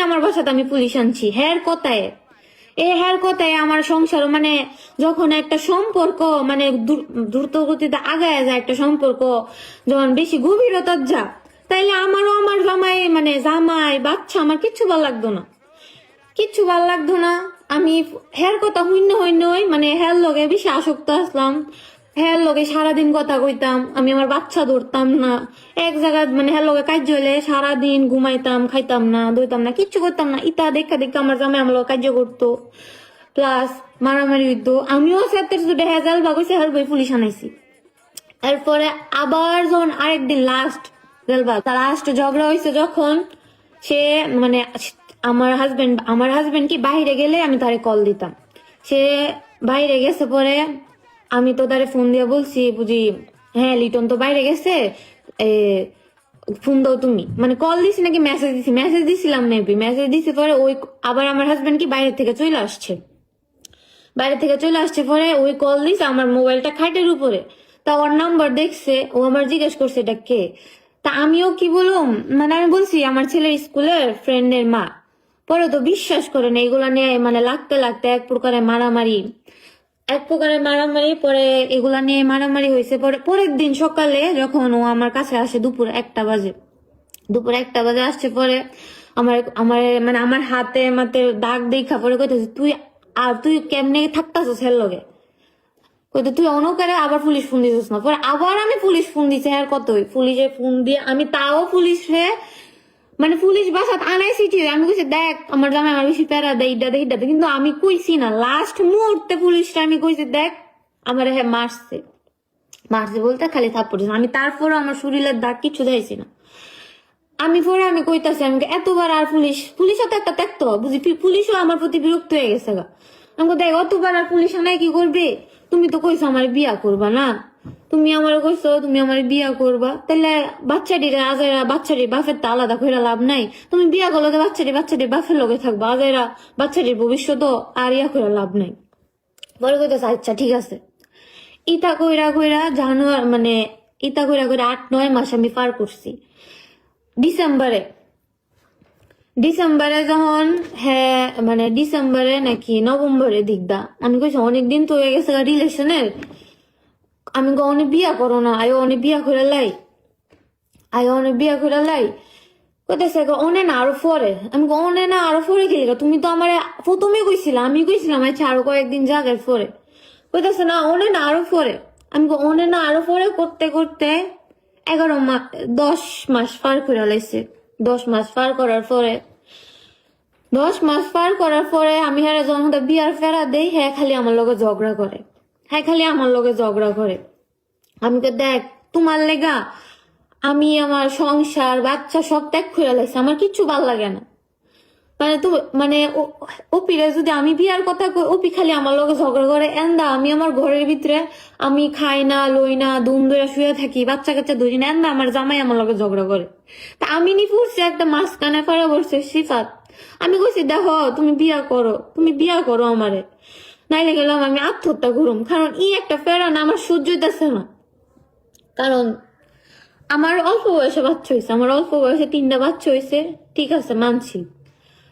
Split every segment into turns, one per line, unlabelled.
আমার বাসাতে আমি পুলিশ আনছি হ্যার কথায়। হ্যার কথায় আমার সংসার মানে যখন একটা সম্পর্ক মানে দ্রুত গতিতে আগায় যায় একটা সম্পর্ক যখন বেশি গভীরতার যা, তাইলে আমারও আমার জামাই মানে জামাই বাচ্চা আমার কিচ্ছু ভালো লাগতো না, কিচ্ছু ভালো লাগতো না। আমি হ্যার কথা হইনই মানে হ্যার লগে বেশি আসক্ত আসলাম, হ্যার লগে সারাদিন কথা কইতাম, আমি আমার বাচ্চা ধরতাম না এক জায়গায়, মানে হ্যার লগে কাজ হইলে সারাদিন ঘুমাইতাম, খাইতাম না, দইতাম না, কিচ্ছু করতাম না। ইটা দেখা দেখা আমার জামাই আমার লগে কাজ করতো, প্লাস মারামারি হইতো। আমিও সেপ্টের সুটে হেজাল বাগইছে হেল বই পুলিশ আনাইছি। এরপরে আবার যখন আরেকদিন লাস্ট ঝগড়া হয়েছে যখন, সে মানে আমার হাজবেন্ড কি বাইরে গেলে আমি তারে কল দিতাম, সে বাইরে গেছে পরে আমি তো তারে ফোন দিয়ে বলছি বুঝি হ্যাঁ লিটন তো বাইরে গেছে, ফোন দাও তুমি, মানে কল দিছি নাকি মেসেজ দিছিলাম মেবি, মেসেজ দিছি পরে ওই আবার আমার হাজবেন্ড কি বাইরে থেকে চলে আসছে, পরে ওই কল দিছে আমার মোবাইলটা খাটের উপরে, তা ওর নাম্বার দেখছে, ও আমার জিজ্ঞেস করছে এটা কে। তা আমিও কি বললাম, মানে আমি বলছি আমার ছেলের স্কুলের ফ্রেন্ডের মা। পরে তো বিশ্বাস করে না, এগুলা নিয়ে মানে লাগতে লাগতে এক প্রকারের মারামারি পরে এগুলা নিয়ে মারামারি হয়েছে। পরে পরের দিন সকালে যখন ও আমার কাছে আসে দুপুর 1টা বাজে আসছে, পরে আমার আমার মানে আমার হাতে মাতে দাগ দেখা পরে কইতেছে তুই কেমনে থাকতাছিস হের লগে, কইতে তুই অনকারে আবার পুলিশ ফোন দিছিস না। পরে আবার আমি পুলিশ ফোন দিছি, আর কতই পুলিশে ফোন দিয়ে আমি তাও পুলিশে মানে পুলিশ বাসাত আনাইছি, আমি কইছি দেখ আমার জামাই আমার বেশি প্যারা দেয় ইডা দে, কিন্তু আমি কইছি না, লাস্ট মুহূর্তে পুলিশটা আমি কইছি দেখ আমার হ্যাঁ মারছে বলতে খালি থাপ্পড় দিছে, আমি তারপরও আমার শরীরের দাগ কিছু দেয়ছি না। আমি কইতাছি আমি এতবার আর পুলিশও তো একটা ত্যাক্ত বুঝি, পুলিশও আমার প্রতি বিরক্ত হয়ে গেছে গা। আমাকে দেখ অতবার আর পুলিশ নাই কি করবে, তুমি তো কইছো আমার বিয়া করবা না, তুমি আমার কইছো তুমি আমার বিয়া করবা, তাহলে বাচ্চাটির বাপের তো আলাদা করে লাভ নাই, তুমি বিয়া করলে তো বাচ্চাটির বাপের লগে থাকবা, আজাইরা বাচ্চাটির ভবিষ্যৎ আর ইয়া করে লাভ নাই। বলে কইতেছে আচ্ছা ঠিক আছে। ইতা কইরা জানুয়ারি মানে 8-9 মাস আমি পার করছি। ডিসেম্বরে যখন হ্যাঁ মানে ডিসেম্বরে নাকি নভেম্বরে দিকদা আমি কইছি অনেকদিন তো হয়ে গেছে রিলেশনের, আমি অনেক বিয়া করো না, অনেক বিয়া করে লাই কইতেছে অনে না আরো পরে, আমি অনে না আরো পরে খেলি, তুমি তো আমার প্রথমে কইছিলাম, আমি কইছিলাম আচ্ছা আরো কয়েকদিন জাগের পরে, কইতেছে না অনে না আরো পরে, আমি অনে না আরো পরে করতে করতে 10 মাস পার করে লাইছে। 10 মাস পার করার পরে আমি হ্যাঁ যখন বিয়ার ফেরা দেই হ্যাঁ খালি আমার লগে ঝগড়া করে, আমি তো দেখ তোমার লেগা আমি আমার সংসার বাচ্চা সব ত্যাগ করে লাইছি, আমার কিচ্ছু ভাল লাগে না, মানে ওপিরে যদি আমি বিয়ার কথা কই ওপি খালি আমার লগে ঝগড়া করে, এন্দা আমি আমার ঘরের ভিতরে আমি খাই না লই না দুম ধরে শুয়ে থাকি, বাচ্চা কাচ্চা ধরি না, এন্দা আমার জামাই আমার লগে ঝগড়া করে। তা আমি নি পড়ছি একটা মাঝখানে ফেরা বসছে সিফাত, আমি কইছি দেখো তুমি বিয়া করো আমারে, নাইলে গেলাম আমি আত্মহত্যা করুম, কারণ একটা ফেরা না আমার সহ্য হইতেছে না, কারণ আমার অল্প বয়সে 3টা বাচ্চা হয়েছে, ঠিক আছে মানছি।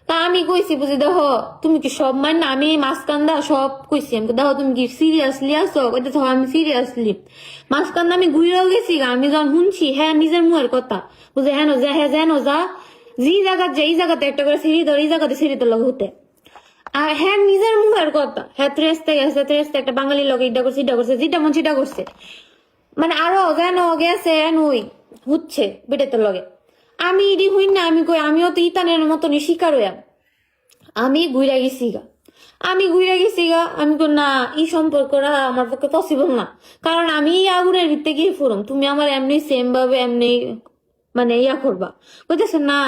তা আমি কইছি বুঝি দেখো তুমি কি সব না, আমি মাঝকান্দা সব কইছি, আমি দেখো তুমি কি সিরিয়াসলি আছো, কইতে আমি সিরিয়াসলি মাঝকান্দা আমি ঘুরেও গেছি, আমি যখন শুনছি হ্যাঁ নিজের মুখের কথা বুঝে হেন যা যে জায়গাতে একটা করে সিঁড়ি ধর এই জায়গাতে সিঁড়ি তোর লগ হতে, আর হ্যাঁ নিজের মুখের কথা হ্যাঁ ত্রেস্তে একটা বাঙালির লগে ইটা করছে যেটা মন সেটা করছে, মানে আরো গেছে হচ্ছে বেটের লগে। আমি ইডি হই না, আমি কই আমিও তো ইতানের মতনই শিকার হইয়াম, আমি ঘুরে গেছি গা, আমি তো না এই সম্পর্কটা আমার পক্ষে পসিবল না, কারণ আমি আগুনের ভিতরে গিয়ে ফুরম, তুমি আমার এমনি সেম ভাবে এমনি মানে ইয়া করবা, বলতেছে না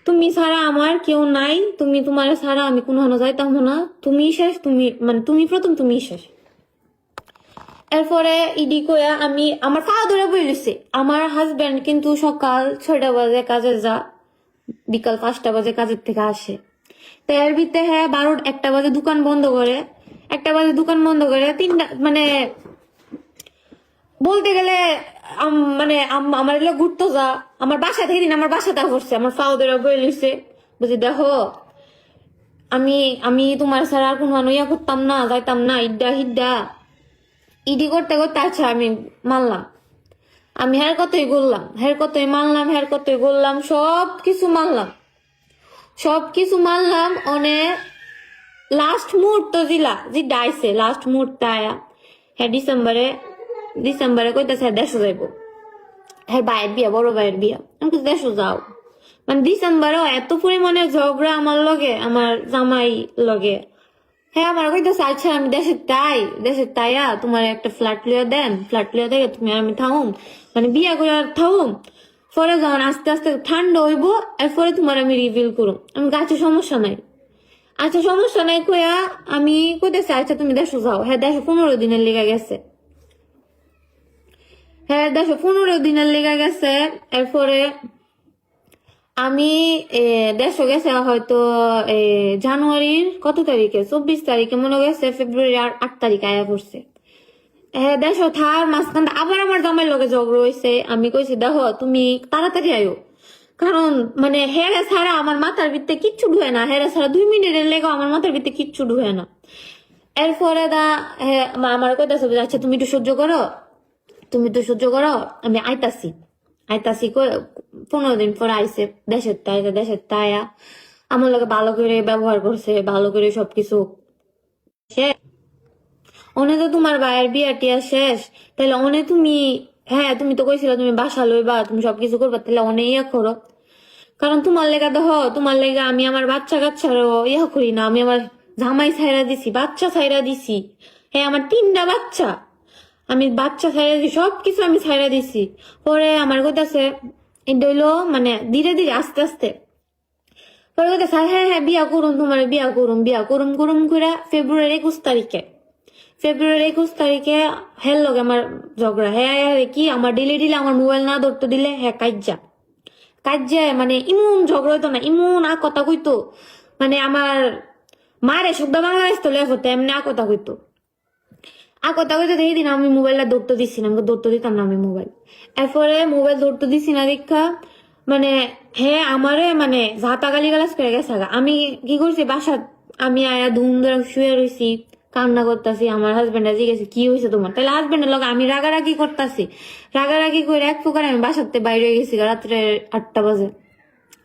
তুমি ছাড়া আমার কেউ নাই, তোমার ছাড়া আমি কোনো যাইতাম না, তুমি শেষ, তুমি প্রথম, তুমি শেষ। এরপরে ইডি কয়া আমি আমার পা ধরে বইলিছে, আমার হাজবেন্ড কিন্তু সকাল 6টা বাজে কাজে যা, বিকাল 5টা বাজে কাজের থেকে আসে, তো এর ভিতরে হ্যাঁ 1টা বাজে দোকান বন্ধ করে, 3টা মানে বলতে গেলে মানে আমার এগুলো ঘুরতো যা আমার বাসা থেকে দিন আমার বাসাটা করছে আমার ফাউদের বই লইছে বুঝি দেখো আমি আমি তোমার ছাড়া আর কোনো ইয়া করতাম না যাইতাম না ইড্ডা হিড্ডা ইডি করতে করতে আচ্ছা আমি মানলাম আমি হের কতই বললাম হের কতই মানলাম হের কতই বললাম সব কিছু মানলাম অনেক লাস্ট মুহূর্ত জিলা যে ডাইছে লাস্ট মুহূর্ত আয়া হ্যাঁ ডিসেম্বরে কইতাছে দেশে যাইব হ্যাঁ ভাইয়ের বিয়া বড় ভাইয়ের বিয়া আমি কিছু দেশে যাও মানে ডিসেম্বরেও এত পরিমাণে ঝগড়া আমার লগে আমার জামাই লগে হ্যাঁ আমার কইতেছে আচ্ছা আমি দেশের তাইয়া তোমার একটা ফ্ল্যাট লিয়ে দেন ফ্ল্যাট লিয়ে দেখে তুমি আর আমি থাকুম মানে বিয়া করে আর থাকুম পরে যখন আস্তে আস্তে ঠান্ডা হইব এরপরে তোমার আমি রিভিল করুম আমি গাছে সমস্যা নাই আচ্ছা সমস্যা নাই কইয়া আমি কইতেছি আচ্ছা তুমি দেশে যাও হ্যাঁ দেশে 15 দিনের লেগে গেছে হ্যাঁ দেশে 15 দিনের লেগে গেছে এরপরে আমি দেশে গেছে হয়তো জানুয়ারির কত তারিখে 24 তারিখে মনে গেছে ফেব্রুয়ারি 8 তারিখে আয়া পড়ছে হ্যাঁ দেশো থার মাঝখান আবার আমার জামাইয়ের লগে ঝগড়া হয়েছে আমি কইছি দেখো তুমি তাড়াতাড়ি আয়ো কারণ মানে হেরে ছাড়া আমার মাথার ভিতরে কিচ্ছু ঢুয়ে না হেরে ছাড়া 2 মিনিটের লেগে আমার মাথার ভিতরে কিচ্ছু ঢুয়ে না এরপরে আমার কইতাছে আচ্ছা তুমি একটু সহ্য করো আমি আইতাছি 15 দিন পর আইসে দেশের তাইয়া আমার লগে ভালো করে ব্যবহার করছে ভালো করে সবকিছু শেষ অনে তো তোমার ভাইয়ের বিয়া টিয়া শেষ তাহলে অনে তুমি হ্যাঁ তুমি তো কইছিলা তুমি বাসা লইবা তুমি সবকিছু করবা তাহলে অনে ইয়া করো কারণ তোমার লেগা তোমার লেগা আমি আমার বাচ্চা কাচ্চারও ইয়া করি না আমি আমার জামাই ছাইরা দিছি বাচ্চা ছাইরা দিছি হ্যাঁ আমার 3টা বাচ্চা আমি বাচ্চা ছাইরা দিছি সবকিছু আমি ছাইরা দিছি পরে আমার কইতাছে এটা হইলো মানে ধীরে ধীরে আস্তে আস্তে পরে কইতাছে হ্যাঁ বিয়া করুন তোমার বিয়া করুম করে ফেব্রুয়ারি 21 তারিখে হের লগে আমার ঝগড়া হ্যাঁ কি আমার ডিলে আমার মোবাইল না ধরতে দিলে হ্যাঁ কাজ্যা মানে ইমন ঝগড়া হইতো না ইমন কথা কইতো মানে আমার মারে শুদ্ধ বাংলাদেশ তো লেখতে এমনি কথা কইতো দেখি দিন আমি মোবাইলটা ধরতে দিচ্ছি না আমাকে ধরতে দিতাম না আমি মোবাইল এরপরে মোবাইল ধরতে দিচ্ছি না দেখা মানে হ্যাঁ আমারে মানে ঝাঁতা গালাজ করে গেছে আমি কি করছি বাসা আমি আয়া ধুম ধরে শুয়ে রয়েছি কান্না করতেছি আমার হাজবেন্ড জিজ্ঞেসে কি হয়েছে তোমার তাহলে হাজবেন্ডের লগে আমি রাগারাগি করতেছি রাগারাগি করে এক প্রকার আমি বাসাতে বাইরে গেছি রাত্রে 8টা বাজে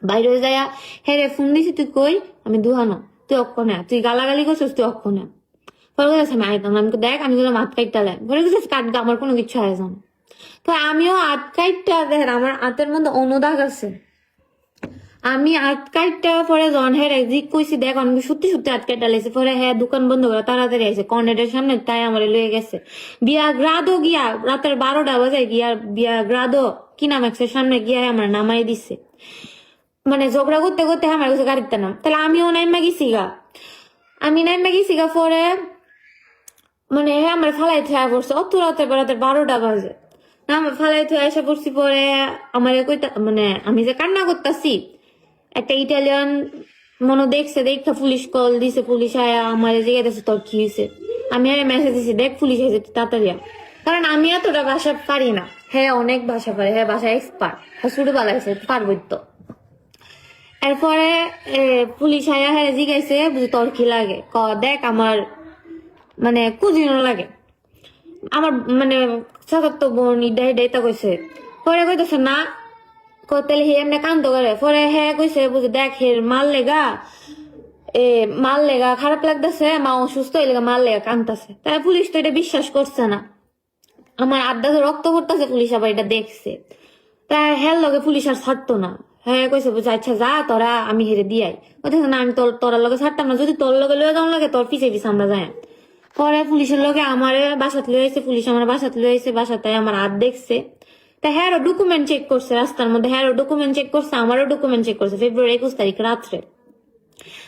বাইরে যাইয়া হ্যাঁ রে ফোন দিছি তুই কই আমি দুহানো তুই অক্ষণে তুই গালাগালি করছিস তুই অক্ষণে পরে গেছে আমি আইতাম আমি দেখ আমি বললাম হাত কাটতে পরে গেছে কাটবে আমার কোনো কিছু আয়োজন না তো আমিও হাত কাটটা দেখেন আমার হাতের মধ্যে অনুদাগ আছে আমি হাত কাটটা পরে জন হ্যাঁ একদিক কইছি দেখ আমি সত্যি হাত কাটা লেগেছে পরে হ্যাঁ দোকান বন্ধ করে তাড়াতাড়ি আইসে কর্নেটের সামনে তাই আমার লয়ে গেছে বিয়া গ্রাদো গিয়া রাতের 12টা বাজে গিয়া বিয়া গ্রাদো কিনামেক্সের সামনে গিয়া আমার নামাই দিছে মানে ঝগড়া করতে করতে আমার কাছে গাড়িতে নাম তাহলে আমিও নাইমা গেছি গা পরে মানে হ্যাঁ আমার ফালাই থেয়া পড়ছে অত রাতে বেড়াতে 12টা বাজে আমার ফালাই থেয়া এসে পড়ছি পরে আমার কইতা মানে আমি যে কান্না করতেছি একটা ইটালিয়ান মনে দেখছে দেখা পুলিশ কল দিছে পুলিশ আয়া আমার জিজ্ঞাসা তোর কি হয়েছে আমি আর মেসেজ দিছি দেখ পুলিশ এসে তাড়াতাড়ি কারণ আমি এতটা ভাষা পারি না হ্যাঁ অনেক ভাষা পারে হ্যাঁ ভাষা এক্সপার্ট ছোটবেলা হয়েছে পারবই তো এরপরে পুলিশ আয়া হ্যাঁ জিজ্ঞাসে বুঝি তোর কি লাগে দেখ আমার মানে কুজিনো লাগে আমার মানে চাচাতো বোন ইডাইটা কইছে পরে কইতেছে না তাহলে হে এমনি কান্দ করে পরে হ্যাঁ কইছে বুঝে দেখ হের মাল লেগা খারাপ লাগতেছে মা অসুস্থ হয়ে লেগা মাল লেগা কান্দতেছে তাই পুলিশ তো এটা বিশ্বাস করছে না আমার আড্ডা রক্ত পড়তেছে পুলিশ আবার এটা দেখছে তাই হের লগে পুলিশ আর ছাড়তো না হ্যাঁ কইছে বুঝে আচ্ছা যা তোরা আমি হেরে দিয়াই ওইখানে না আমি তোর লগে ছাড়তাম না যদি তোর লগে লয়ে যাওয়ার লাগে তোর পিছে আমরা যাই পরে পুলিশের লগে আমার বাসাত লয়ে আইছে পুলিশ আমার বাসাত লয়ে আইছে বাসাতে আমার হাত দেখছে তা হ্যারো ডকুমেন্ট চেক করছে রাস্তার মধ্যে হ্যারো ডকুমেন্ট চেক করছে আমারও ডকুমেন্ট চেক করছে ফেব্রুয়ারি 21 তারিখ রাত্রে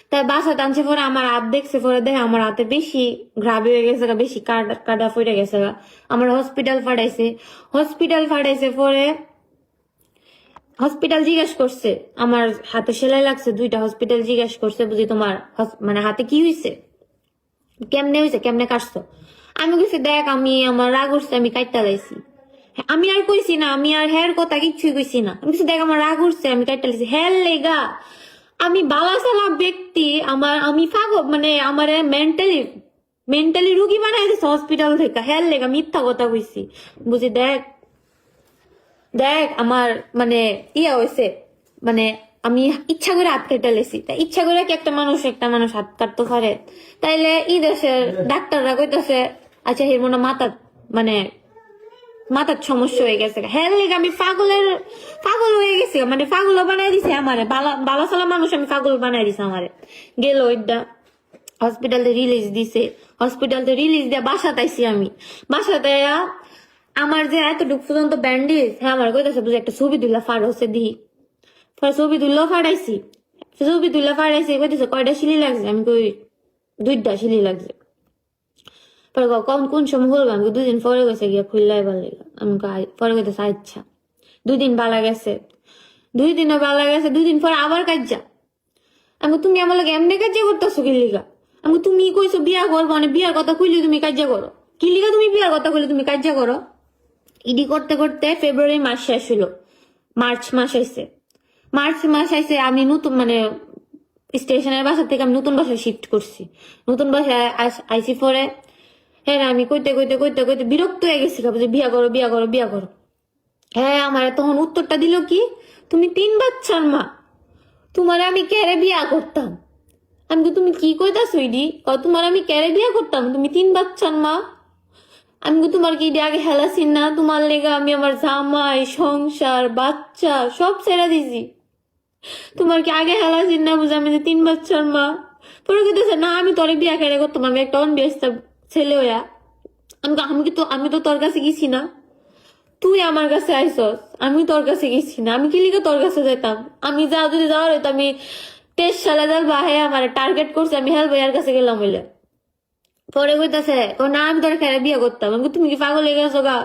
তাই বাসা টানছে পরে আমার হাত দেখছে পরে দেখে আমার হাতে বেশি ঘাবি হয়ে গেছে বেশি কাটা ফুটে গেছে আমার হসপিটাল ফাটাইছে পরে হসপিটাল জিজ্ঞেস করছে আমার হাতে সেলাই লাগছে 2টা হসপিটাল জিজ্ঞেস করছে বুঝি তোমার মানে হাতে কি হয়েছে কেমনে কাটছো আমি কইছি দেখ আমি আমার রাগ উঠছে আমি কাটতে লাইছি আমি আর কইছি না, আমি আর হ্যার কথা কিচ্ছুই কইছি না। আমি কিছু দেখ আমার রাগ উঠছে, আমি কাইটা লিছি হ্যার লেগা। আমি বালাসালা ব্যক্তি, আমি পাগল, মানে আমার মেন্টালি রুগী বানাই দিছে হসপিটাল থেকে, হ্যার লেগা মিথ্যা কথা কইছি। বুঝি দেখ দেখ আমার মানে ইয়া হয়েছে, মানে আমি ইচ্ছা করে হাত কেটে লেছি। তা ইচ্ছা করে কি একটা মানুষ হাত কাটতে পারে? তাইলে ই দেশের ডাক্তাররা কইতাছে আচ্ছা এর মনে মানে মাথার সমস্যা হয়ে গেছে। হ্যাঁ লেগে আমি পাগল হয়ে গেছি, মানে পাগল বানাই দিছে আমারে। বালা সালা মানুষ আমি পাগল বানাই দিছে আমারে। গেল ওইটা হসপিটাল রিলিজ দিয়ে বাসাতে আইছি। আমি বাসাতে আমার যে এতটুকু পর্যন্ত ব্যান্ডেজ, হ্যাঁ আমার কইতাছে বুঝে একটা ছবি তুলা ফার হচ্ছে দিই, ছবি তুললেও ফাড়াইছি, কইতেছে কয়টা শিলি লাগছে? আমি কই 2টা শিলি লাগছে। পরে কোন সময় হলো? আমি 2 দিন পরে গেছে গিয়া খুললাই ভালো। আমি পরে কইতেছে আচ্ছা 2 দিন বালা গেছে, 2 দিনও বালা গেছে, 2 দিন পরে আবার কাজা। আমি তুমি আমার লাগে এমনি কাজা করতেছো কি লিগা? আমি তুমি কইছো বিয়া করবো, মানে বিয়ার কথা কইলে তুমি কাজা করো কি লিগা? তুমি বিয়ার কথা কইলে তুমি কাজা করো। ইডি করতে করতে ফেব্রুয়ারি মাস শেষ হলো, মার্চ মাস আইছে। আমি নতুন মানে স্টেশনের বাসা থেকে আমি নতুন বাসায় শিফট করছি। নতুন বাসায় আইসি পরে হ্যাঁ আমি কইতে বিরক্ত হয়ে গেছি, যে বিয়া করো। হ্যাঁ আমার তখন উত্তরটা দিল কি, তুমি 3 বাচ্চার মা, তোমার আমি কেড়ে বিয়া করতাম। আমি তো তুমি কি কইতাছো ইডি? তোমার আমি কেড়ে বিয়া করতাম, তুমি 3 বাচ্চার মা। আমি তোমার কি আগে হেলাছিন না? তোমার লেগে আমি আমার জামাই, সংসার, বাচ্চা সব ছেড়ে দিছি। তোমার কি আগে হেলাছিন না বুঝে আমি যে 3 বাচ্চার মা? পরে কইতেছে না আমি তোরে বিয়া কেড়ে করতাম, আমি একটা অনবিয়াস্তা ছেলে হইয়া। আমি তো তোর কাছে গেছি না, তুই আমার কাছে আইসস। আমি তোর কাছে গেছি না, আমি কি লিখে তোর কাছে যেতাম? আমি যদি যাওয়ার হইতো আমি 23 সালে যার বাহে আমার টার্গেট করছে, আমি হেল ভাইয়ার কাছে গেলাম হইলে। পরে কইতাছে না আমি তোর খেয়ে বিয়ে করতাম। আমি তুমি কি পাগল হয়ে গেছো গা?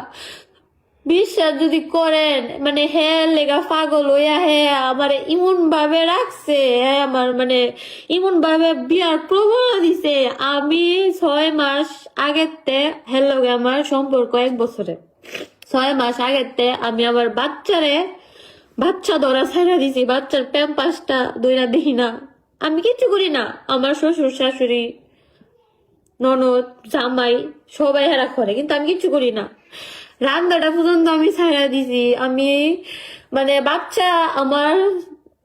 বিশ্বাস যদি করেন, মানে হ্যাঁ লেগা পাগল হইয়া হ্যাঁ আমার ইমন ভাবে রাখছে, হ্যাঁ আমার মানে ইমন ভাবে বিয়ার প্রবণতা দিছে। আমি 6 মাস আগেতে হ্যাঁ লগে আমার সম্পর্ক 1 বছরে, 6 মাস আগেতে আমি আমার বাচ্চা ধরা ছাড়া দিছি। বাচ্চার প্যাম্পাসটা দইরা দেখি না, আমি কিচ্ছু করি না। আমার শ্বশুর শাশুড়ি ননদ জামাই সবাই হেরা করে, কিন্তু আমি কিচ্ছু করি না। রান্নাটা পর্যন্ত আমি ছাড়া দিছি। আমি মানে বাচ্চা আমার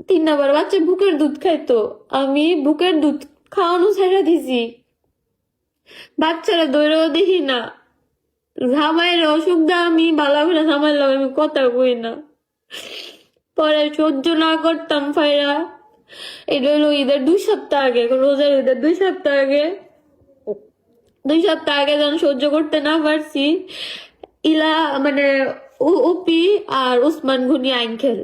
3 নাম্বার বাচ্চা বুকের দুধ খাইতো, আমি বুকের দুধ খাওয়ানো ছাড়া দিছি। বাচ্চারা দৌড়েও দেখি না। জামাইয়ের অসুখ দা আমি ভালো করে জামাইলাম, আমি কথা কই না। পরে সহ্য না করতাম ফাইরা। এটা হলো ঈদের 2 সপ্তাহ আগে, রোজার ঈদের 2 সপ্তাহ আগে, 2 সপ্তাহ আগে যখন সহ্য করতে না পারছি, ইলা মানে উপি আর উসমান গনি আঙ্কেল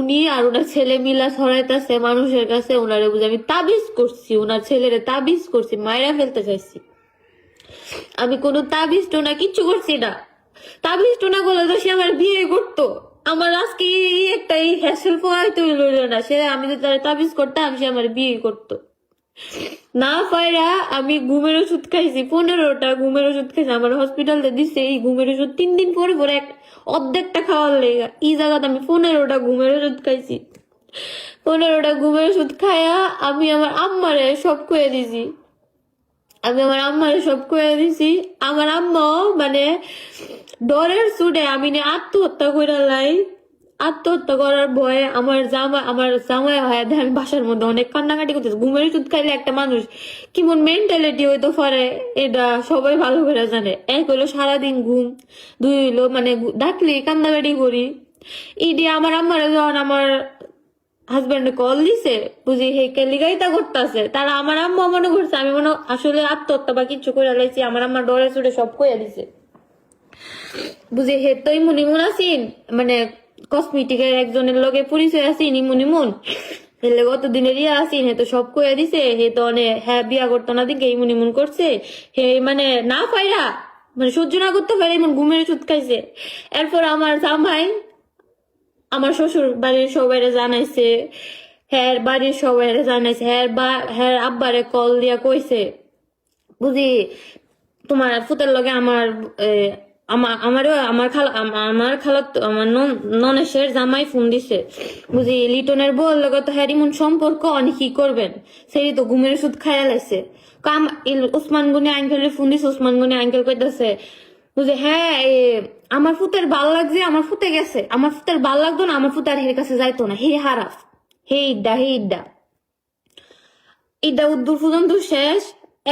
উনি আর ওনার ছেলে মিলা ছড়াইতেছে মানুষের কাছে। ওনারে বুঝে আমি তাবিজ করছি, ওনার ছেলেরে তাবিজ করছি, মায়েরা ফেলতে চাইছি। আমি কোনো তাবিজ টোনা কিচ্ছু করছি না। তাবিজ টোনা করলে তো সে আমার বিয়ে করতো। আমার আজকে একটা হ্যাসেল পোয়াইতে হইল না, সে আমি যদি তাবিজ করতাম সে আমার বিয়ে করতো না। পায়রা আমি ঘুমের ওষুধ খাইছি, 15টা ঘুমের ওষুধ খাইছি। আমার হসপিটালে দিচ্ছে এই ঘুমের ওষুধ 3 দিন পরে পরে অর্ধেকটা খাওয়ার লেগা। এই জায়গাতে আমি 15টা ঘুমের ওষুধ খাইছি। 15টা ঘুমের ওষুধ খায়া আমি আমার আম্মারে সব কয়ে দিছি। আমার আম্মাও মানে ডরের চুটে আমি আত্মহত্যা করে লাই। আত্মহত্যা করার ভয়ে আমার জামাই হয় আমি বাসার মধ্যে অনেক কান্নাকাটি করতেছে। ঘুমের ওষুধ খাইলে একটা মানুষ কেমন মেন্টালিটি হইতে পারে এটা সবাই ভালো করে জানে। 1 হইলো সারাদিন ঘুম, 2 হইলো মানে ডাকলে কান্নাকাটি করি। ইডি আমার আম্মারে যখন আমার হাজবেন্ড কল দিছে বুঝি হে কেলিগাইতা করতেছে, তারা আমার আম্মা মনে করছে আমি মনে আসলে আত্মহত্যা বা কিছু করে লাইছি। আমার আম্মা ডরে চুড়ে সব কইয়া দিছে। বুঝি হে তো ইমুন আছিন, মানে কসমেটিকের একজনের লগে পরিচয় আছি ইমুন হেলে গতদিনের আছি, হে তো সব কইয়া দিছে। হে তো অনেক হ্যাঁ বিয়া করতো না দিকে ইমুন করছে। হে মানে না পাইরা মানে সহ্য না করতে পারে এমন ঘুমের ওষুধ খাইছে। এরপর আমার জামাই আমার শ্বশুর বাড়ির সবাই জানাইছে, হ্যাঁ বাড়ির সবাই জানাইছে, হ্যাঁ আব্বারে কল দিয়া কইছে বুঝি তোমার ফুতের লগে আমার আমার খালাত আমার ননেশের জামাই ফোন দিছে, বুঝি লিটনের বউর লগে তো হ্যার ইমন সম্পর্ক অনেক কি করবেন, সেই তো ঘুমের ওষুধ খাইয়া লাইছে। ওসমান গনি আঙ্কেলের ফোন দিছে, ওসমান গনি আঙ্কেল কইতাছে বুঝে হ্যাঁ আমার ফুতের ভাল লাগছে, আমার ফুতে গেছে, আমার ফুতের ভাল লাগতো না, আমার ফুতে আর হের কাছে যাইতো না, হে হারাফ, হে ইড্ডা ইড্ডা উদ্দুর পর্যন্ত শেষ।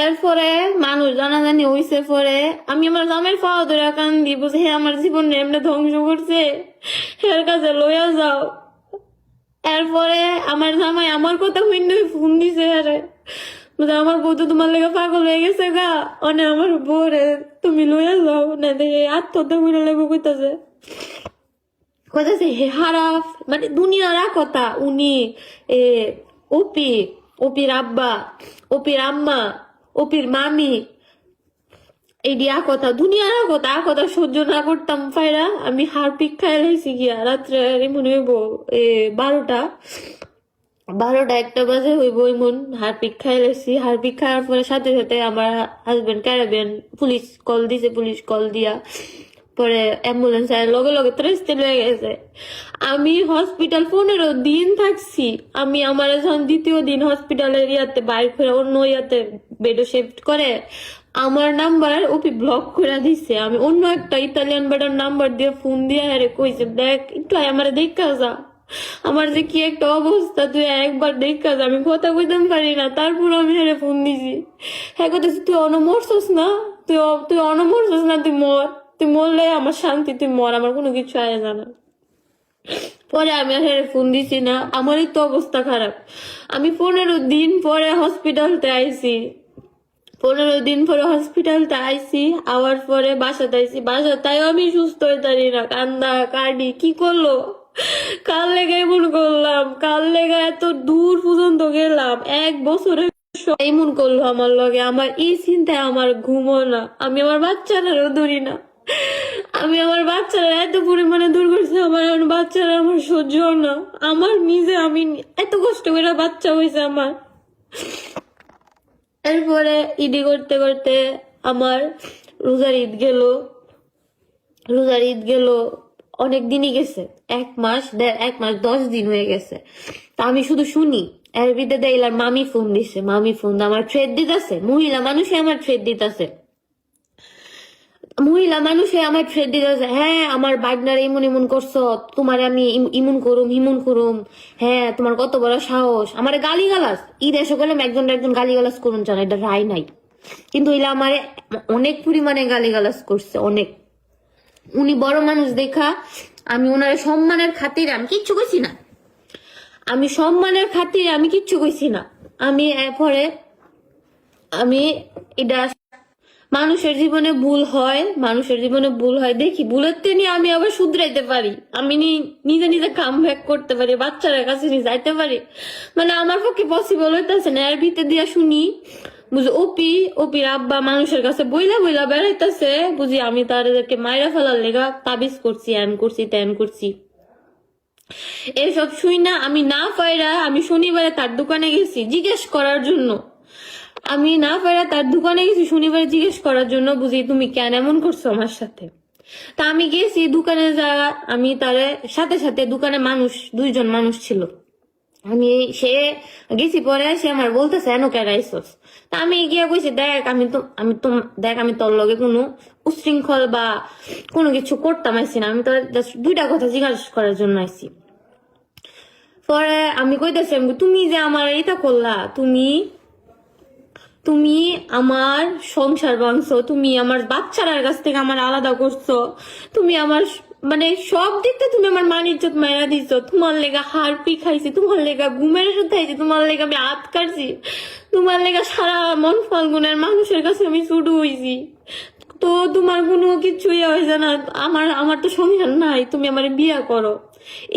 এরপরে মানুষ জানাজানি হইছে, পরে আমি আমার জামের পাওয়া ধরে কান্দি, বুঝে হে আমার জীবন এমনি ধ্বংস করছে, হের কাছে লইয়া যাও। এরপরে আমার জামাই আমার কথা হইনি ফোন দিছে, আরে বুঝে আমার বউ তো তোমার লেগে পাগল হয়ে গেছে গা, অনে আমার বউরে তুমি লইয়া যাও না, দেখে আত্মহত্যা করে লেগে কইতাছে কইতাছে হে হারাফ, মানে দুনিয়ার কথা। উনি এ ওপি, ওপির আব্বা, ওপির আম্মা, ওপির মামি, এই দিয়া কথা, দুনিয়ার কথা সহ্য না করতাম পাইরা আমি হারপিক খাই লাইছি গিয়া রাত্রে মনে হইব 12টা 1টা বাজে হইব এমন হারপিক খাই লাইছি। হারপিক খাওয়ার পরে সাথে সাথে আমার হাজবেন্ড ক্যারাবিয়ান পুলিশ কল দিয়া পরে অ্যাম্বুলেন্স আর লগে ত্রেস্তে লয়ে গেছে। আমি হসপিটাল 15 দিন থাকছি। আমি আমার যখন 2য় দিন হসপিটালের ইয়াতে বাইর করে অন্য ইয়াতে বেডে শিফট করে আমার নাম্বার ওপি ব্লক করে দিছে। আমি অন্য একটা ইতালিয়ান বেডার নাম্বার দিয়ে ফোন দিয়ে হারে কইছে দেখ একটু আমার দেখা যা, আমার যে কি একটা অবস্থা, তুই একবার দেখা যা। আমি কথা কইতাম পারি না, তারপর আমি হারে ফোন দিছি। হ্যাঁ কথা তুই অনমরছস না, তুই অনমরছস না, তুই মর, তুই মরলে আমার শান্তি, তুই মর, আমার কোনো কিছু আয় জানা। পরে আমি আর ফোন দিছি না, আমারই তো অবস্থা খারাপ। আমি 15 দিন পরে হসপিটালতে আইছি, 15 দিন পরে হসপিটালতে আইছি, আওয়ার পরে বাসাতে আইছি। বাসাতেও আমি সুস্থ হইতে পারি না, কান্দা কাটি কি করলো, কার লেগে এমন করলাম, কার লেগে এত দূর পর্যন্ত গেলাম, 1 বছরের এমন করলো আমার লগে। আমার এই চিন্তায় আমার ঘুমো না, আমি আমার বাচ্চারাও ধরি না, আমি আমার বাচ্চারা এত পরিমাণে দূর করছি, আমার বাচ্চারা আমার সহ্য না। আমার নিজে আমি এত কষ্ট করে বাচ্চা হয়েছে আমার। এরপরে ইডি করতে করতে আমার রোজার ঈদ গেল অনেক দিনই গেছে, 1 মাস 10 দিন হয়ে গেছে। তা আমি শুধু শুনি এর ভিতরে দেখলাম মামি ফোন দিছে, মামি ফোন আমার থ্রেড দিতেছে, মহিলা মানুষে আমার থ্রেড দিতেছে, হ্যাঁ আমার বাগনার এমন করছো, তোমার আমি ইমুন করুম, হ্যাঁ তোমার কত বড় সাহস, আমার গালি গালাস ঈদ এসে গেলাম একজন গালি গালাস করুন জানা, এটা রায় নাই, কিন্তু এলা আমার অনেক পরিমাণে গালি গালাস করছে, অনেক। উনি বড় মানুষ দেখা আমি ওনার সম্মানের খাতিরে আমি কিচ্ছু কইছি না, আমি এরপরে আমি এটা মানুষের জীবনে ভুল হয়, দেখি ভুলের নিয়ে আমি আবার শুধরাইতে পারি, আমি নিজে কাম ব্যাক করতে পারি, বাচ্চারা কাছে নিয়ে যাইতে পারি, মানে আমার পক্ষে পসিবল হইতেছে না। এর ভিতরে দিয়া শুনি বুঝি ওপির আব্বা মানুষের কাছে বইলা বেড়াইতেছে, বুঝি আমি তাদেরকে মাইরা ফেলার লেগা তাবিজ করছি, ত্যান করছি। এসব শুই না আমি না পাইরা আমি শনিবারে তার দোকানে গেছি জিজ্ঞেস করার জন্য, শনিবারে জিজ্ঞেস করার জন্য, বুঝি তুমি কেন এমন করছো আমার সাথে। তা আমি গেছি দোকানে, আমি তার সাথে দোকানে 2জন মানুষ ছিল, সে গেছি পরে সে আমার বলতেছে এনো কেরাইছস। তা আমি গিয়ে কইছি দেখ আমি তোর লগে কোনো উশৃঙ্খল বা কোনো কিছু করতাম আইসি না, আমি তোর 2টা কথা জিজ্ঞাসা করার জন্য আইসি। পরে আমি কইতেছি তুমি যে আমার এটা করলা, তুমি আমার সংসার ভাঙছো, তুমি আমার বাচ্চারার কাছ থেকে আমার আলাদা করছো, তুমি আমার মানে সব দিকতে তুমি আমার মান ইজ্জত মায়া দিছো, তোমার লেগা হারপি খাইছি, তোমার লেগা ঘুমের ওষুধ খাইছি, তোমার লেগা আমি হাত কাটছি, তোমার লেগা সারা মন ফাল্গুনের মানুষের কাছে আমি ছুটু হইছি, তো তোমার কোনো কিছুই হয়েছে না, আমার তো সংসার নাই, তুমি আমার বিয়া করো।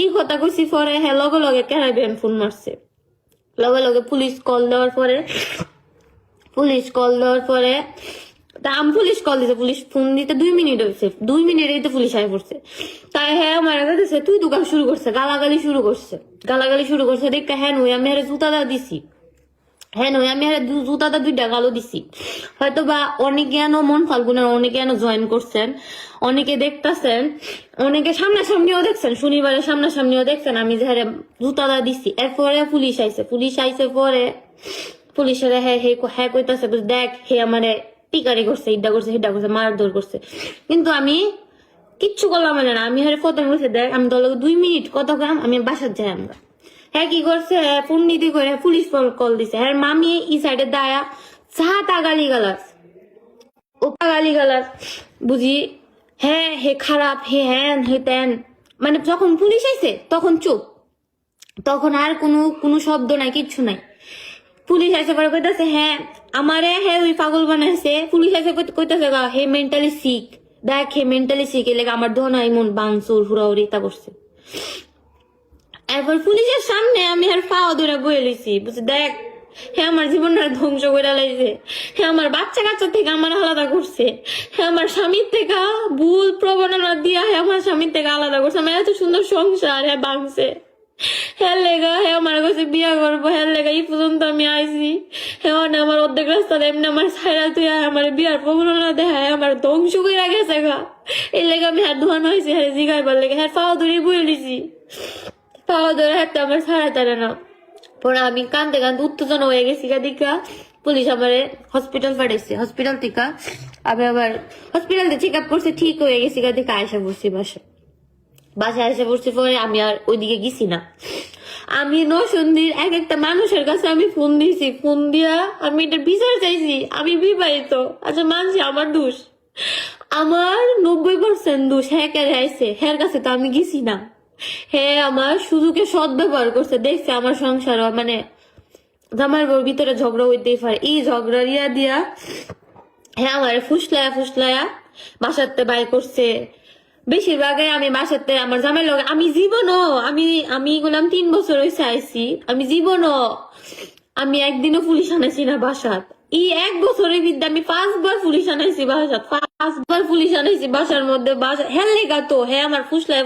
এই কথা কইছি পরে হ্যাঁ লগে ক্যারাবিয়ান ফোন মারছে, লগে পুলিশ কল দেওয়ার পরে তা আমি পুলিশ কল দিতে, পুলিশ ফোন দিতে 2 মিনিট হয়েছে, 2 মিনিটেই তো পুলিশ আয় পড়ছে। তাই হ্যাঁ মারা গেছে তুই দোকান শুরু করছে, গালাগালি শুরু করছে দেখে হ্যাঁ নুই আমি জুতা দা দিছি, হ্যাঁ নয় আমি আর জুতাটা 2টা গালও দিছি। হয়তো বা অনেকে এনো মন ফাল্গুনের অনেকে এনো জয়েন করছেন, অনেকে দেখতেছেন, অনেকে সামনাসামনিও দেখছেন, শনিবারের সামনাসামনিও দেখছেন আমি যে জুতাটা দিছি। এরপরে পুলিশ আইছে পরে পুলিশের হ্যাঁ হ্যাঁ কইতাছে দেখ হে আমারে টিকারি করছে, ইডা করছে, হিডা করছে, মারধর করছে। কিন্তু আমি কিচ্ছু করলাম না, আমি হ্যাঁ প্রথমে বলছে দেখ আমি তোর 2 মিনিট কত গ্রাম আমি বাসার যাই আমরা। হ্যাঁ কি করছে পুণ্যিতি করে পুলিশ কল দিছে। হ্যাঁ মামি ই সাইডে দায়া তা গালি গালাস ও গালি গালাস বুঝি। হ্যাঁ হে খারাপ হে হ্যান হে তেন, মানে যখন পুলিশ আইছে তখন চুপ, তখন আর কোনো শব্দ নাই, কিচ্ছু নাই। পুলিশ আইসে পরে কইতাছে হ্যাঁ আমারে হ্যাঁ ওই পাগল বানাইছে। পুলিশ আইসে কইতাছে হে মেন্টালি সিক, দেখ হে মেন্টালি সিক, এলাকা আমার ধনা এমন বাংসুর হুড়াউড়ি তা করছে। এরপর পুলিশের সামনে আমি আর পাওয়া ধরে বয়ে লিছি, বুঝছি দেখ হে আমার জীবনটা ধ্বংস করে লাইছে, হে আমার বাচ্চা কাচ্চা থেকে আমার আলাদা করছে, হে আমার স্বামীর থেকে ভুল প্রবণতা দিয়া হে আমার স্বামীর থেকে আলাদা করছে। আমার এত সুন্দর সংসার হ্যাঁ ভাঙছে। হ্যাঁ লেগা হে আমার কাছে বিয়া করবো, হ্যাঁ লেগা এই পর্যন্ত আমি আইছি। হ্যাঁ আমার অর্ধেক রাস্তা এমনি আমার ছাইরা তুই আমার বিয়ার প্রবণতা দেখায় আমার ধ্বংস করে গেছে গা। এই লেগে আমি হাত ধোয়ানো হয়েছি হ্যাঁ জিগাইবার লেগে, হ্যাঁ পাওয়া ধরে বয়ে লিছি, পাওয়া ধরে হাতে আমার ছাড়া তারা না। পরে আমি কান্দতে কান্দতে উত্তেজনা হয়ে গেছি দেখা পুলিশ আমারে হসপিটাল পাঠাইছে। হসপিটাল থেকে আমি আবার হসপিটাল চেক আপ করছে, ঠিক হয়ে গেছি দেখে আয়সা পড়ছি বাসায় এসে পড়ছি। পরে আমি আর ওইদিকে গেছি না। আমি নসন্দির এক একটা মানুষের কাছে আমি ফোন দিয়েছি, ফোন দিয়া আমি এটা বিচার চাইছি। আমি বিবাহিত, আচ্ছা মানছি আমার দোষ, আমার 90% দোষ। হ্যাঁ কে আইছে হ্যার কাছে তো আমি গেছি না। হ্যাঁ আমার সুযোগে সদ্ব্যবহার করছে, দেখছে আমার সংসার মানে জামার বউর ভিতরে ঝগড়া হইতেই পারে, এই ঝগড়া দিয়া হ্যাঁ আমার ফুসলায়া বাসাতে বাইর করছে। বেশিরভাগই আমি বাসাতে আমার জামাই লগে আমি জীবনও আমি গেলাম 3 বছর হয়েছে আইছি, আমি জীবনও আমি একদিনও পুলিশ আনাইছি না বাসাত। এই 1 বছরের বিদ্যা আমি 5 বার পুলিশ আনাইছি বাসাত, 5 বার পুলিশ আনাইছি বাসার মধ্যে। হ্যাঁ লেগা তো হ্যাঁ আমার ফুসলায়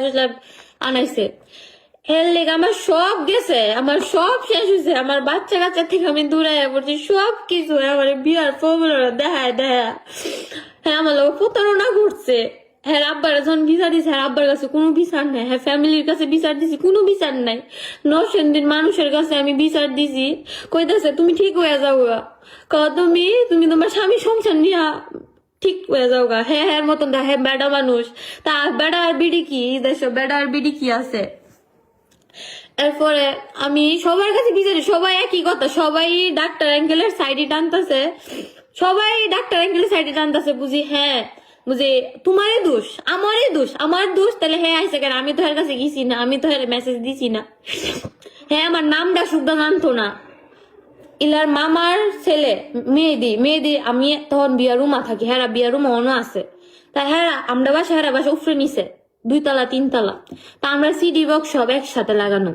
আনাইছে, হ্যাঁ লেগা আমার সব গেছে, আমার সব শেষ হয়েছে। আমার বাচ্চা কাচ্চা থেকে আমি দূরাইয়া পড়ছি, সব কিছু আমার বিয়ার প্রবণতা দেখায় হ্যাঁ আমার লোক প্রতারণা করছে। হ্যাঁ আব্বার যখন বিচার দিছে হ্যাঁ আব্বার কাছে কোনো বিচার নাই, হ্যাঁ ফ্যামিলির কাছে বিচার দিছি কোনো বিচার নাই। নরসিংদীর মানুষের কাছে আমি বিচার দিছি, কইতাছে তুমি ঠিক হয়ে যাও গা, তুমি তোমার স্বামী সংসার নিয়া ঠিক হয়ে যাও গা। হ্যাঁ হ্যাঁ মতন দা হ্যাঁ বেড়া মানুষ, তা বেড়া আর বিডি কি দেশ, বেড়া আর বিডি কি আছে। এরপরে আমি সবার কাছে বিচারি, সবাই একই কথা, সবাই ডাক্তার অ্যাঙ্গেলের সাইডে টানতেছে, সবাই ডাক্তার অ্যাঙ্গেলের সাইডে টানতেছে। বুঝি হ্যাঁ বুঝি তোমারই দোষ, আমার দোষ তাহলে হ্যাঁ আইসে কেন, আমি তো এর কাছে গেছি না, আমি তো এর মেসেজ দিছি না। হ্যাঁ আমার নামটা শুদ্ধ জানতো না। ইলার মামার ছেলে মেহেদি আমি তখন বিয়ার রুমা থাকি, হ্যাঁ বিয়ার রুমা অন্য আছে। তা হ্যাঁ আমরা বাসা উফরে নিছে 2 তলা 3 তলা। তা আমরা সিডি বক্স সব একসাথে লাগানো,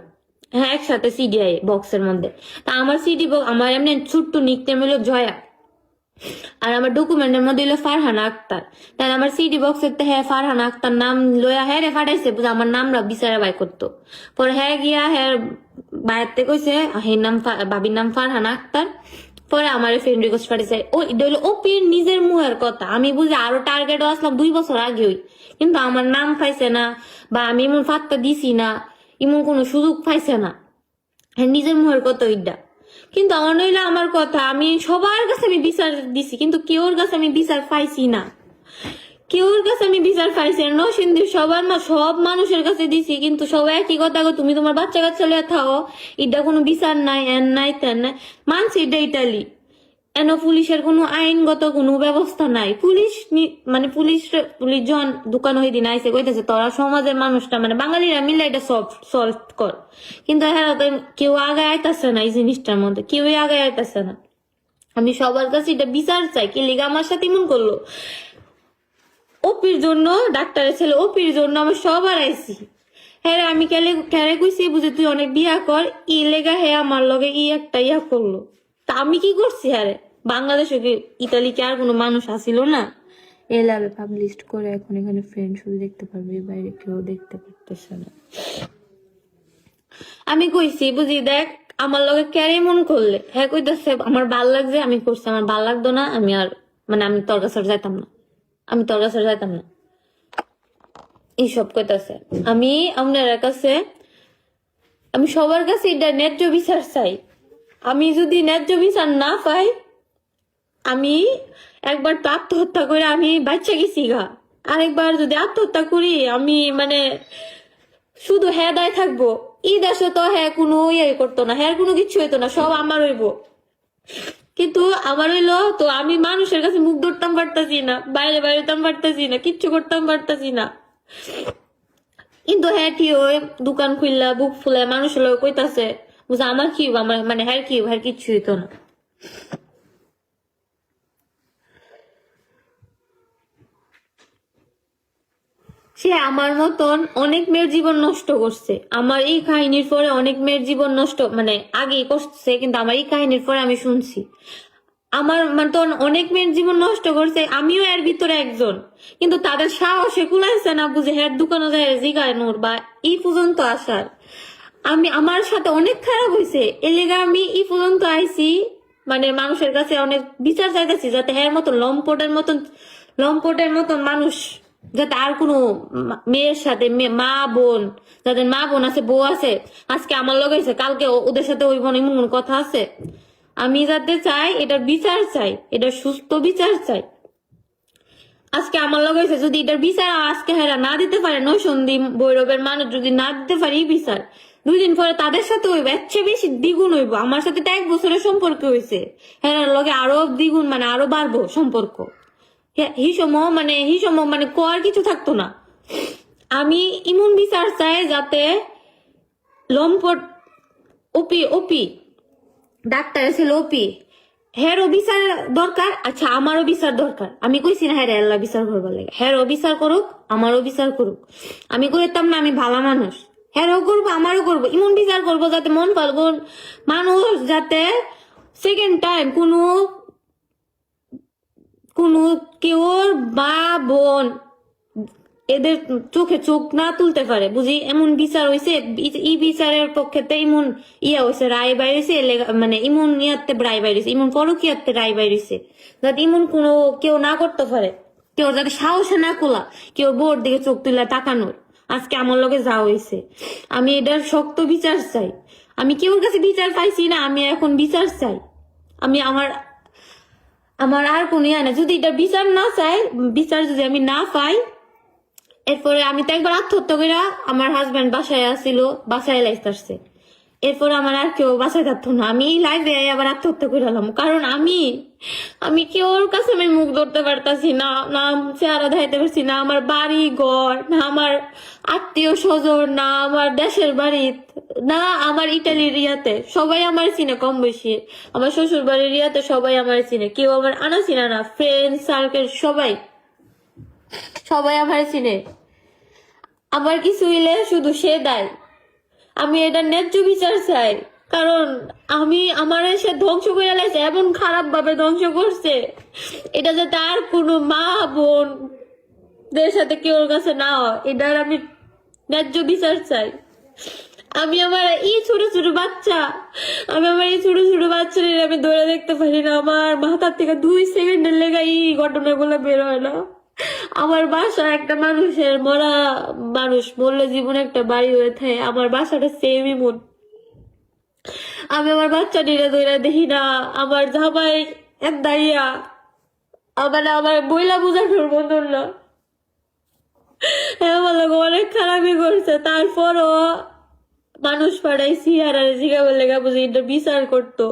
হ্যাঁ একসাথে সিডি আই বক্সের মধ্যে। তা আমার সিডি বক্স আমার এমনি ছোট্ট নিকনেম হলো জয়া, আর আমার ডকুমেন্টের মধ্যে হলো ফারহানা আক্তার। তাই আমার সিডি বক্সের হ্যাঁ ফারহানা আক্তার নাম লয়া হ্যাঁ রে ফাটাইছে, আমার নামরা বিচারে বাই করতো। পরে হ্যাঁ গিয়া হ্যাঁ বাইরতে কইছে হের নাম বাবির নাম ফারহানা আক্তার। পরে আমার ফ্রেন্ড রিকোয়েস্ট পাঠিয়েছে, ওই হলো ওপির নিজের মুহের কথা। আমি বুঝি আরো টার্গেটও আসলাম 2 বছর আগেই, কিন্তু আমার নাম পাইছে না বা আমি এমন ফাত্তা দিছি না, এমন কোনো সুযোগ পাইছে না। হ্যাঁ নিজের মুহের কথা ওইটা, কিন্তু আমার নইলে আমার কথা আমি সবার কাছে আমি বিচার দিছি, কিন্তু কেউর কাছে আমি বিচার পাইছি না, কেউর কাছে আমি বিচার পাইছি না। নরসিংদীর সবার না সব মানুষের কাছে দিছি, কিন্তু সবাই একই কথা, তুমি তোমার বাচ্চা কাচ্চা লিয়ে থাও, এটা কোনো বিচার নাই, এন নাই তেন নাই। মানছি এটা ইটালি, এন পুলিশের কোনো আইনগত কোনো ব্যবস্থা নাই। মানে পুলিশ জন দোকান হয়ে দিন আইসে কইতেছে তোরা সমাজের মানুষটা মানে বাঙালিরা মিলে এটা সলভ কর, কিন্তু হ্যাঁ কেউ আগে আইতাছে না, এই জিনিসটার মধ্যে কেউই আগে আইতাছে না। আমি সবার কাছে এটা বিচার চাই, কি লিগা আমার সাথে এমন করলো। ওপির জন্য ডাক্তারের ছেলে, ওপির জন্য আমি সবার আইসি। হ্যাঁ আমি ক্যারে কইছি বুঝে তুই অনেক বিয়া কর, ই লেগা হ্যাঁ আমার লগে একটা ইয়া করলো। তা আমি কি করছি? আরে বাংলাদেশে কি ইতালি কি আর কোনো মানুষ আসিল না? এলাবে পাবলিশ করে এখন এখানে ফ্রেন্ড শুধু দেখতে পারবে, বাইরে কেউ দেখতে পারতেছে না। আমি কইছি বুঝি দেখ আমার লগে ক্যারি মন করলে হ্যাঁ কইতেছে আমার ভাল লাগছে আমি করছি, আমার ভাল লাগতো না আমি আর মানে আমি তোর কাছে আর যাইতাম না, আমি তোর কাছে আর যাইতাম না, এইসব কইতাছে। আমি আপনার কাছে, আমি সবার কাছে এটা ন্যায্য বিচার চাই। আমি যদি ন্যায্য বিচার না পাই, আমি একবার তো আত্মহত্যা করে আমি বাচ্চা গেছি গা, আরেকবার যদি আত্মহত্যা করি আমি মানে শুধু হ্যাঁ দায় থাকবো। ঈদ আসে তো হ্যাঁ কোনো ইয়ে করতো না, হ্যাঁ কোনো কিছু হইতো না, সব আমার হইব। কিন্তু আমার হইলো তো আমি মানুষের কাছে মুখ ধরতাম পারতাছি না, বাইরে বাইরেতাম পারতাছি না, কিচ্ছু করতাম পারতাছি না। কিন্তু হ্যাঁ কি ওই দোকান খুললা বুক ফুলে মানুষের লোক কইতাছে বুঝা আমার কি হইবো? আমার মানে হ্যাঁ কি হ্যাঁ কিচ্ছু হইতো না। সে আমার মতন অনেক মেয়ের জীবন নষ্ট করছে, আমার এই কাহিনীর পরে অনেক মেয়ের জীবন নষ্ট মানে আগেই করছে, কিন্তু আমার এই কাহিনীর পরে আমি শুনছি আমার মতন অনেক মেয়ের জীবন নষ্ট করছে, আমিও এর ভিতরে একজন। কিন্তু তাদের সাহসে কুলাইছে না বুঝে হ্যাঁ দোকানে যায় জিগানোর বা এই পর্যন্ত আসার। আমি আমার সাথে অনেক খারাপ হয়েছে, এর লেগে আমি এই পর্যন্ত আইছি, মানে মানুষের কাছে অনেক বিচার চাইতেছি যাতে হ্যাঁ মতন লম্পটের মতন মানুষ যাতে আর কোনো মেয়ের সাথে মা বোন, যাদের মা বোন আছে বউ আছে, আজকে আমার লগে হয়েছে কালকে ওদের সাথে ওই বোন এমন কথা আছে। আমি যাতে চাই এটার বিচার চাই, এটার সুস্থ বিচার চাই। আজকে আমার লগে হয়েছে যদি এটার বিচার আজকে হেরা না দিতে পারে, নৈসন্দী ভৈরবের মানুষ যদি না দিতে পারে এই বিচার, 2 দিন পরে তাদের সাথে হইব এর চেয়ে বেশি দ্বিগুণ হইব। আমার সাথে তো 1 বছরের সম্পর্ক হয়েছে, হেরার লগে আরো দ্বিগুণ মানে আরো বাড়বো সম্পর্ক। হিসম মানে কর কিছু থাকতো না। আমি ইমন বিচার চাই যাতে লম্পট ওপি ওপি ডাক্তার ছিল ওপি, হেরও বিচার দরকার। আচ্ছা আমারও বিচার দরকার, আমি কইছি না হ্যাঁ আল্লাহ বিচার করবার লাগে, হেরও বিচার করুক আমারও বিচার করুক। আমি কইতাম না আমি ভালো মানুষ, হেরও করবো আমারও করবো, এমন বিচার করবো যাতে মন পালবন মানুষ যাতে সেকেন্ড টাইম কোনো কোনো কেউ বা বোন এদের চোখে চোখ না তুলতে পারে বুঝি, এমন বিচার হয়েছে। এই বিচারের পক্ষে এমন ইয়া হয়েছে, রায় বাইরেছে, মানে ইমন ইয়াতে রায় বাইরেছে, ইমন পরকিয়াতে রায় বাইরেছে যাতে ইমন কোনো কেউ না করতে পারে, কেউ যাতে সাহসে না কোলা কেউ বোর দিকে চোখ তুলে তাকানোর। আজকে আমার লগে যা হয়েছে আমি এটার শক্ত বিচার চাই। আমি কেউর কাছে বিচার পাইছি না, আমি এখন বিচার চাই। আমি আমার আমার আর কোনো ইয়া না, যদি এটা বিচার না চাই, বিচার যদি আমি না পাই, এরপরে আমি তো একবার আত্মহত্যা কইরা আমার হাজবেন্ড বাসায় আসছিল, বাসায় লাইফ আসছে, এরপর আমার আর কেউ বাসায় থাকতো না, আমি লাইফে আবার আত্মহত্যা করলাম। কারণ আমি আমি কেউর কাছে আমি মুখ ধরতে পারতাছি না, না চেহারা দেখাইতে পারছি না, আমার বাড়ি ঘর না, আমার আত্মীয় স্বজন না, আমার দেশের বাড়ি না, আমার ইটালির ইয়াতে সবাই আমার চিনে কম বেশি, আমার শ্বশুর বাড়ির ইয়াতে সবাই আমার চিনে, কেউ আমার আনা চিনা না, ফ্রেন্ড সার্কেল সবাই সবাই আমার চিনে। আমার কিছু হইলে শুধু সে দায়। আমি এটা ন্যায্য বিচার চাই, কারণ আমি আমার সে ধ্বংস করে লাইছে, এমন খারাপ ভাবে ধ্বংস করছে, এটা যাতে আর কোনো মা বোন দের সাথে কেউর কাছে না হয়, এটার আমি ন্যায্য বিচার চাই। আমি আমার এই ছোট ছোট বাচ্চা, আমি আমার এই ছোট ছোট বাচ্চাদের আমি ধরে দেখতে পারি না, আমার মাথার থেকে 2 সেকেন্ডের লেগে এই ঘটনাগুলো বের হয় না। আমার বাসা একটা মানুষের মরা মানুষ বললে জীবনে একটা বাড়ি হয়ে থাকে, আমার বাসাটা সেমই মন। আমি আমার বাচ্চা নিয়ে ধরে দেখি না, আমার জামাই এক দাঁড়িয়া আমার বইলা বোঝানোর মতন না, হ্যাঁ বলো অনেক খারাপই করছে, তারপরও মানুষ পাঠাইছি আর জিগা বলে বুঝি এটা বিচার করতো।